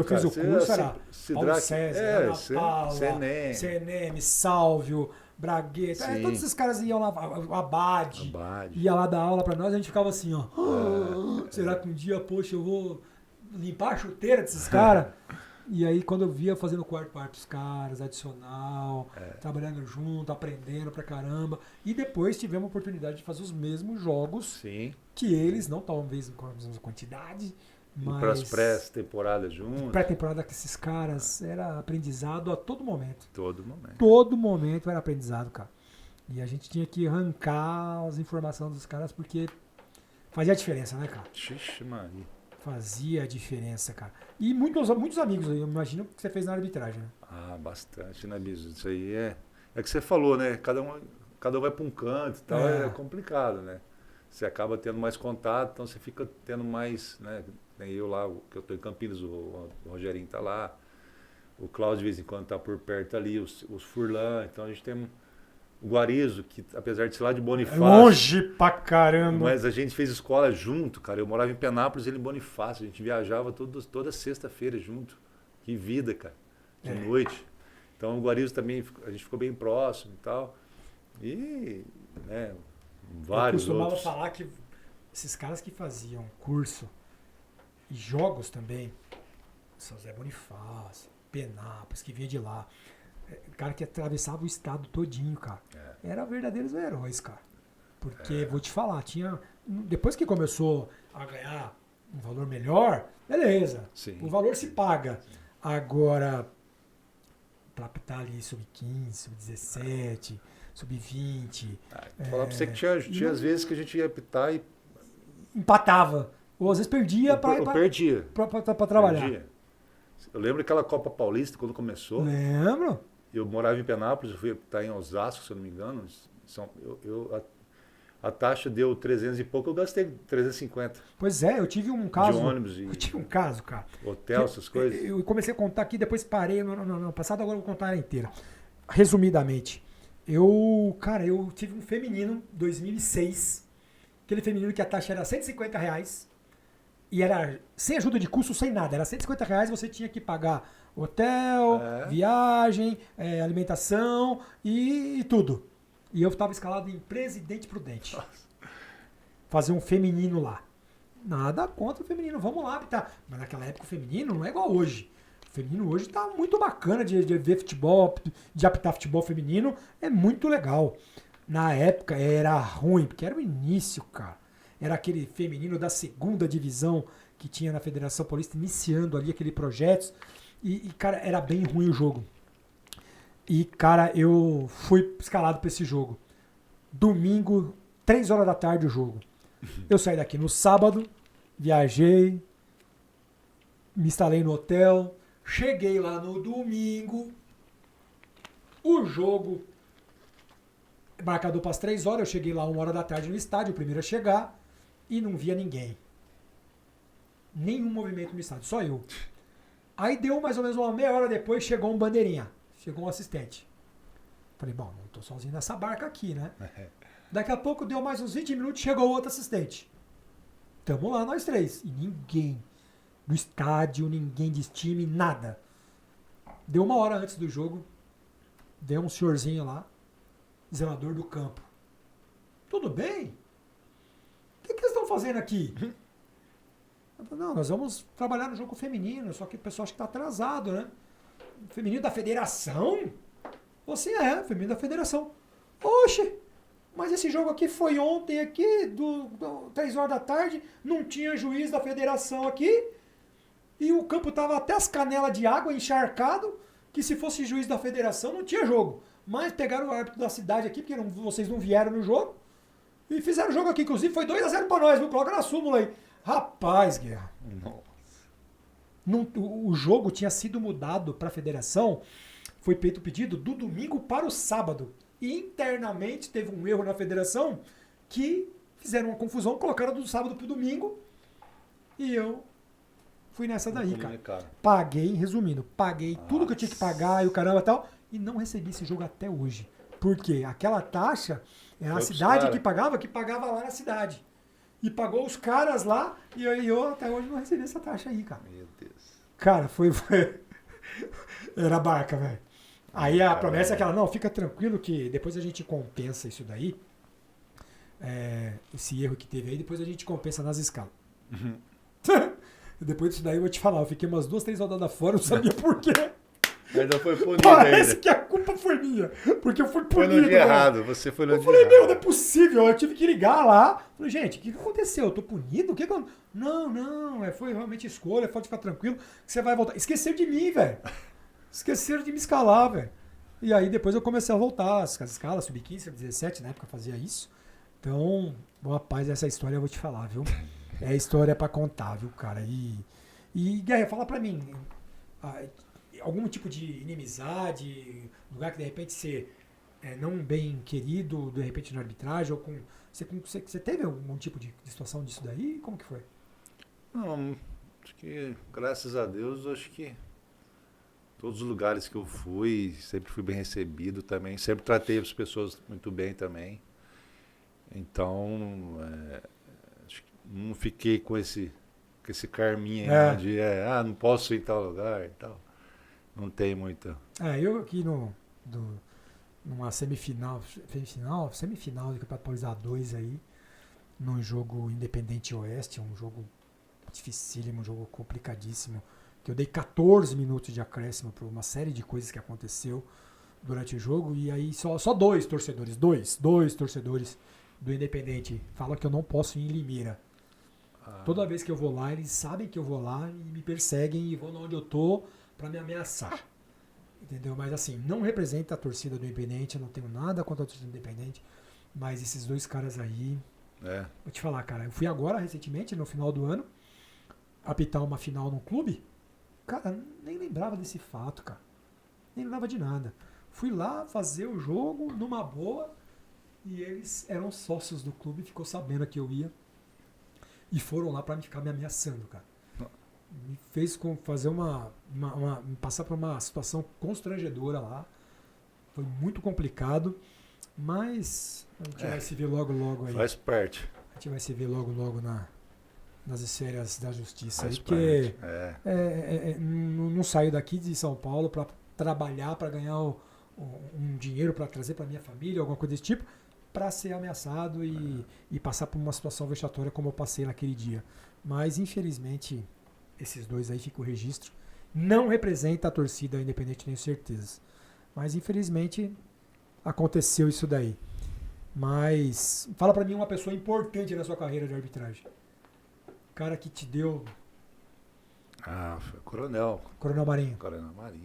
fiz o curso era Paulo César, Ana Paula, CNM, CNM, Sálvio, Bragueta, todos esses caras iam lá, Abade, ia lá dar aula pra nós, a gente ficava assim, ó. Será que um dia, poxa, eu vou limpar a chuteira desses caras? E aí, quando eu via fazendo quarto parte dos caras, adicional, trabalhando junto, aprendendo pra caramba. E depois tivemos a oportunidade de fazer os mesmos jogos que eles, não talvez com a mesma quantidade, mas... para as pré-temporadas juntos. Pré-temporada com esses caras era aprendizado a todo momento. Todo momento era aprendizado, cara. E a gente tinha que arrancar as informações dos caras porque fazia a diferença, né, cara? Xixe, Maria. Fazia a diferença, cara. E muitos amigos aí, eu imagino que você fez na arbitragem, né? Ah, bastante, né, Biso? Isso aí é que você falou, né? Cada um vai para um canto e tal, é complicado, né? Você acaba tendo mais contato, então você fica tendo mais, né? Tem eu lá, que eu estou em Campinas, o Rogerinho tá lá, o Cláudio de vez em quando tá por perto ali, os Furlan, então a gente tem o Guarizo, que apesar de ser lá de Bonifácio... Longe pra caramba! Mas a gente fez escola junto, cara. Eu morava em Penápolis, ele em Bonifácio. A gente viajava toda sexta-feira junto. Que vida, cara. De noite. Então o Guarizo também, a gente ficou bem próximo e tal. E, né, vários outros. Eu costumava falar que esses caras que faziam curso e jogos também, São José Bonifácio, Penápolis, que vinha de lá, cara que atravessava o estado todinho, cara. Eram verdadeiros heróis, cara. Porque, vou te falar, depois que começou a ganhar um valor melhor, beleza. Sim. O valor se paga. Agora, pra apitar ali sub-15, sub-17, sub-20... Falar pra você que tinha às vezes que a gente ia apitar e... empatava. Ou às vezes perdia perdia. Pra trabalhar. Perdia. Eu lembro daquela Copa Paulista, quando começou. Lembro. Eu morava em Penápolis, eu fui apitar em Osasco, se eu não me engano. A taxa deu 300 e pouco, eu gastei 350. Pois é, eu tive um caso. De ônibus eu tive um caso, cara. Hotel, essas coisas. Eu comecei a contar aqui, depois parei no passado, agora eu vou contar ela inteira. Resumidamente, eu tive um feminino, 2006. Aquele feminino que a taxa era R$150. E era sem ajuda de custo, sem nada. Era R$150, você tinha que pagar hotel, viagem, alimentação e tudo. E eu estava escalado em Presidente Prudente. Fazer um feminino lá. Nada contra o feminino, vamos lá habitar. Mas naquela época o feminino não é igual hoje. O feminino hoje tá muito bacana de ver futebol, de apitar futebol feminino. É muito legal. Na época era ruim, porque era o início, cara. Era aquele feminino da segunda divisão que tinha na Federação Paulista, iniciando ali aquele projeto. E, cara, era bem ruim o jogo. E, cara, eu fui escalado para esse jogo. Domingo, 3 horas da tarde o jogo. Eu saí daqui no sábado, viajei, me instalei no hotel, cheguei lá no domingo, o jogo marcado para as 3 horas, eu cheguei lá 1 hora da tarde no estádio, o primeiro a chegar, e não via ninguém. Nenhum movimento no estádio, só eu. Aí deu mais ou menos uma meia hora depois, chegou um bandeirinha, chegou um assistente. Falei, bom, não tô sozinho nessa barca aqui, né? Daqui a pouco deu mais uns 20 minutos, chegou outro assistente. Tamo lá nós três. E ninguém do estádio, ninguém de time, nada. Deu 1 hora antes do jogo, deu um senhorzinho lá, zelador do campo. Tudo bem? O que eles estão fazendo aqui? Eu falei, não, nós vamos trabalhar no jogo feminino, só que o pessoal acha que tá atrasado, né? Feminino da federação? Você feminino da federação. Oxe, mas esse jogo aqui foi ontem aqui, 3 horas da tarde, não tinha juiz da federação aqui, e o campo tava até as canelas de água encharcado, que se fosse juiz da federação não tinha jogo. Mas pegaram o árbitro da cidade aqui, porque vocês não vieram no jogo, e fizeram o jogo aqui, inclusive foi 2-0 pra nós, viu? Coloca na súmula aí. Rapaz, Guerra. Nossa. O jogo tinha sido mudado pra federação, foi feito o pedido do domingo para o sábado. E internamente teve um erro na federação que fizeram uma confusão, colocaram do sábado pro domingo, e eu fui nessa daí, cara. Paguei, resumindo, paguei tudo que eu tinha que pagar e o caramba e tal, e não recebi esse jogo até hoje. Por quê? Aquela taxa era a cidade que pagava lá na cidade. E pagou os caras lá, e eu até hoje não recebi essa taxa aí, cara. Meu Deus. Cara, era barca, velho. Aí a Cara, promessa é aquela, não, fica tranquilo que depois a gente compensa isso daí. Esse erro que teve aí, depois a gente compensa nas escalas. Uhum. Depois disso daí eu vou te falar, eu fiquei umas 2, 3 rodadas fora, não sabia por quê. Ainda foi punido Parece ainda. que a culpa foi minha, porque eu fui Foi punido. no dia velho. errado, você foi no Eu dia falei, meu, não é errado. possível. Eu tive que ligar lá. Falei, gente, o que aconteceu? Eu tô punido? O que que eu... Não, foi realmente escolha, pode ficar tranquilo, que você vai voltar. Esqueceram de mim, velho. Esqueceram de me escalar, velho. E aí depois eu comecei a voltar, as escalas, sub-15, sub-17, na época eu fazia isso. Então, bom, rapaz, essa história eu vou te falar, viu? É história pra contar, viu, cara? E Guerra, fala pra mim, algum tipo de inimizade, lugar que de repente você não bem querido, de repente na arbitragem, ou você teve algum tipo de situação disso daí? Como que foi? Não, acho que, graças a Deus, acho que todos os lugares que eu fui, sempre fui bem recebido também. Sempre tratei as pessoas muito bem também. Então, acho que não fiquei com esse karminha aí, de, não posso ir em tal lugar e tal. Não tem muita. Eu aqui numa semifinal do Campeonato Paulista 2 aí, num jogo Independente Oeste, um jogo dificílimo, um jogo complicadíssimo, que eu dei 14 minutos de acréscimo por uma série de coisas que aconteceu durante o jogo, e aí só dois torcedores do Independente falam que eu não posso ir em Limeira. Toda vez que eu vou lá, eles sabem que eu vou lá e me perseguem e vão onde eu tô pra me ameaçar. Entendeu? Mas assim, não representa a torcida do Independente, eu não tenho nada contra a torcida do Independente, mas esses dois caras aí, vou te falar, cara, eu fui agora, recentemente, no final do ano, apitar uma final no clube, cara, nem lembrava desse fato, cara. Nem lembrava de nada. Fui lá fazer o jogo numa boa e eles eram sócios do clube, ficou sabendo que eu ia e foram lá pra ficar me ameaçando, cara. Me fez fazer me passar por uma situação constrangedora lá. Foi muito complicado, mas a gente vai se ver logo aí. Faz parte. A gente vai se ver logo nas esferas da justiça. Faz Aí, porque parte. não saio daqui de São Paulo para trabalhar, para ganhar um dinheiro para trazer para minha família, alguma coisa desse tipo, para ser ameaçado e passar por uma situação vexatória como eu passei naquele dia. Mas, infelizmente, esses dois aí ficam o registro. Não representa a torcida Independente, tenho certeza. Mas, infelizmente, aconteceu isso daí. Mas, fala pra mim uma pessoa importante na sua carreira de arbitragem. Cara que te deu... Foi Coronel Coronel Marinho. Coronel Marinho.